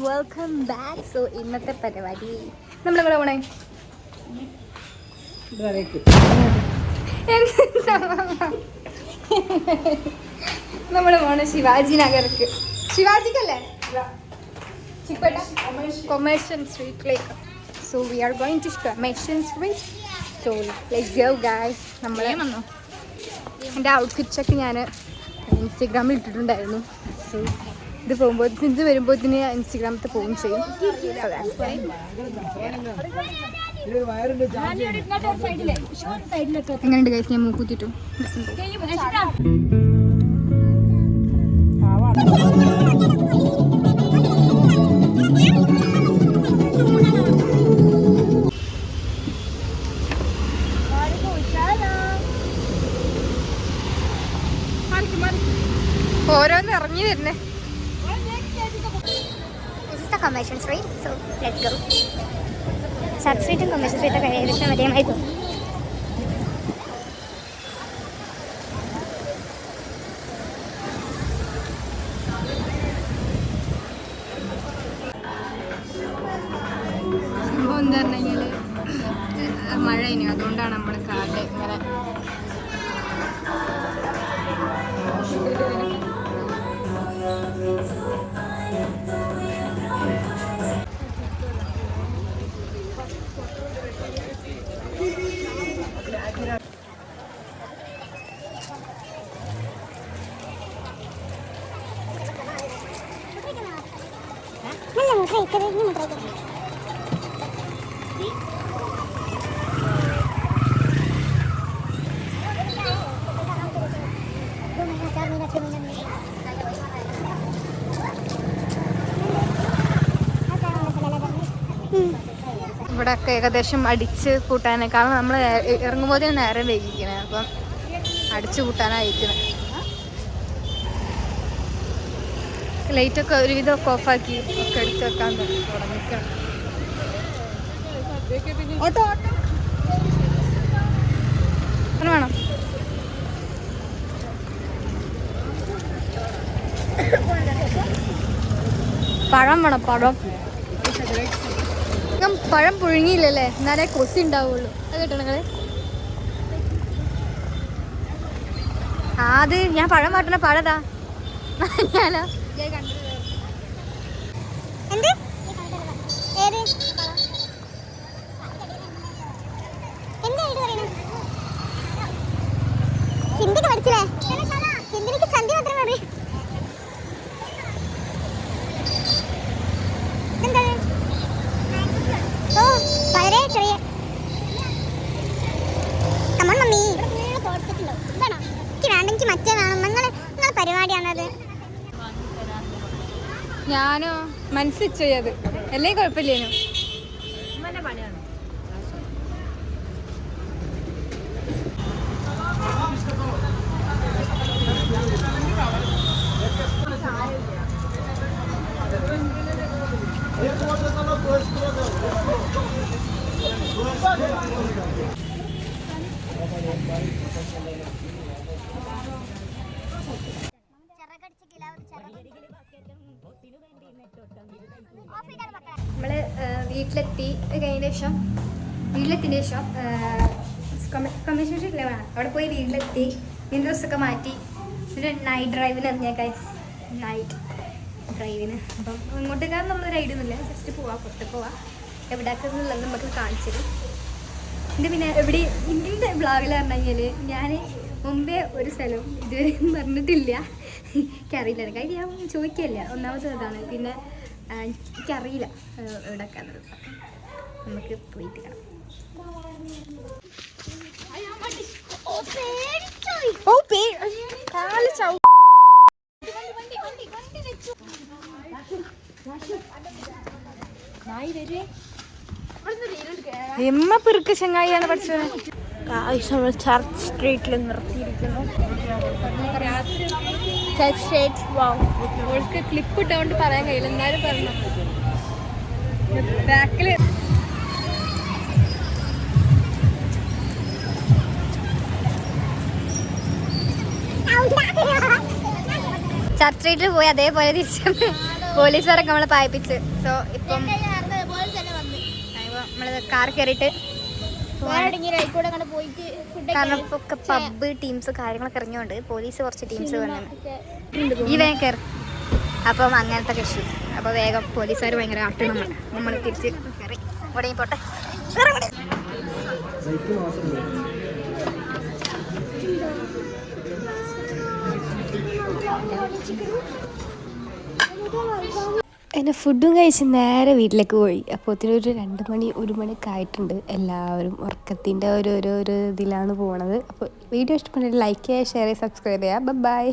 Welcome back. So ഇന്നത്തെ പരിപാടി നമ്മളെവിടെ പോണേ? നമ്മൾ പോണ ശിവാജി നഗർക്ക്. ശിവാജിക്കല്ലേ? കൊമേഴ്ഷ്യൽ സ്ട്രീറ്റിലേക്ക്. So we are going to commercial street. So let's go guys. നമ്മൾ എൻ്റെ ഔട്ട്ഫിറ്റ്സൊക്കെ ഞാൻ ഇൻസ്റ്റഗ്രാമിൽ ഇട്ടിട്ടുണ്ടായിരുന്നു. സോ ഇത് വരുമ്പോൾ ഇതിന് ഇൻസ്റ്റഗ്രാമത്തെ പോവുകയും ചെയ്യും. എങ്ങനെയുണ്ട് ഗൈസ്? ഞാൻ മൂക്കുത്തിട്ടു. ഓരോന്ന് ഇറങ്ങി വരുന്നേ. Commercial Street, so let's go. Sub Street and Commercial Street are ഏകദേശം ഒരേമായി തോന്നും. സംഭവം എന്താ പറഞ്ഞെങ്കിൽ മഴ ഇനി, അതുകൊണ്ടാണ് നമ്മൾ കാറിൽ ഇങ്ങനെ ഇവിടെയൊക്കെ ഏകദേശം അടിച്ച് കൂട്ടാനേക്കാളും നമ്മൾ ഇറങ്ങുമ്പോൾ നേരം വൈകിക്കണേ. അപ്പം അടിച്ചു കൂട്ടാനായിരിക്കണം. ലൈറ്റൊക്കെ ഒരുവിധമൊക്കെ ഓഫാക്കി ഒക്കെ എടുത്ത് വെക്കാൻ തുടങ്ങിക്കണം. വേണം പഴം വേണം. പഴം പുഴുങ്ങിയില്ലല്ലേ, എന്നാലേ കൊസി ഉണ്ടാവുള്ളൂ. അത് കേട്ടോ നിങ്ങള്? അത് ഞാൻ പഴം മാട്ടണ പഴതാ ഞാനോ ഹിന്ദിക്ക് പഠിച്ചില്ലേ? ഹിന്ദിക്ക് സന്ധി മാത്രം മതി. ഓ വളരെ ചെറിയ കമൺ മമ്മി. എനിക്ക് വേണ്ടെങ്കിൽ മറ്റേ വേണം. നിങ്ങളെ പരിപാടിയാണത്. ഞാനോ മനസ്സിച്ചത് അല്ലേ, കുഴപ്പമില്ലേനു. നമ്മള് വീട്ടിലെത്തിയതിന് ശേഷം കമ്മീഷൻ ഷീറ്റിലെ വേണം. അവിടെ പോയി വീട്ടിലെത്തി ഡ്രസ്സൊക്കെ മാറ്റി ഒരു നൈറ്റ് ഡ്രൈവിന് ഇറങ്ങിയ നൈറ്റ് ഡ്രൈവിന്. അപ്പം ഇങ്ങോട്ടേക്കാരും നമ്മളൊരു ഐഡിയ ഒന്നുമില്ല, ജസ്റ്റ് പോവാം, പുറത്ത് പോവാം. എവിടെയാക്കുന്നുള്ളത് നമുക്ക് കാണിച്ചത്. പിന്നെ ഇതിൻ്റെ ബ്ലോഗിൽ പറഞ്ഞു കഴിഞ്ഞാൽ ഞാൻ മുമ്പേ ഒരു സ്ഥലം ഇതുവരെ പറഞ്ഞിട്ടില്ല. എനിക്കറിയില്ല, കാര്യം ഞാൻ ചോദിക്കില്ല. ഒന്നാമത് അതാണ്. പിന്നെ എനിക്കറിയില്ല എവിടെയൊക്കെ എന്നുള്ളത്. നമുക്ക് പോയിട്ട് കാണാം. എമ്മ പെറുക്ക് ചങ്ങായിയാണ് പഠിച്ചത്. ചർച്ച് സ്ട്രീറ്റിൽ നിർത്തിയിരിക്കുന്നു. ഓൾക്ക് ക്ലിപ്പ് ഇട്ടുകൊണ്ട് പറയാൻ കഴിയില്ല, എന്നാലും പറഞ്ഞു. ബാക്കില് ചർച്ച് സ്ട്രീറ്റിൽ പോയി അതേപോലെ തിരിച്ചു പോലീസുകാരൊക്കെ നമ്മളെ പായിപ്പിച്ച്. സോ ഇപ്പം നമ്മള് കാർ കയറിയിട്ട് കാരണം ഇപ്പൊ ഒക്കെ പബ്ബ് ടീംസ് കാര്യങ്ങളൊക്കെ ഇറങ്ങിയോണ്ട് പോലീസ് കുറച്ച് ടീംസ് വന്നു ഈ വേഗം കയറി. അപ്പം അങ്ങനത്തെ ഇഷ്യൂസ്. അപ്പോൾ വേഗം പോലീസുകാർ ഭയങ്കര ആട്ടണം. നമ്മൾ തിരിച്ച് കയറി ഇവിടെയും പോട്ടെ. എന്നെ ഫുഡും കഴിച്ച് നേരെ വീട്ടിലേക്ക് പോയി. അപ്പോൾ ഒത്തിരി ഒരു 2 മണി 1 മണിയൊക്കെ ആയിട്ടുണ്ട്. എല്ലാവരും ഉറക്കത്തിൻ്റെ ഒരു ഇതിലാണ് പോണത്. അപ്പോൾ വീഡിയോ ഇഷ്ടപ്പെട്ടെങ്കിൽ ലൈക്ക് ചെയ്യുക, ഷെയർ ചെയ്യുക, സബ്സ്ക്രൈബ് ചെയ്യുക. ബൈ.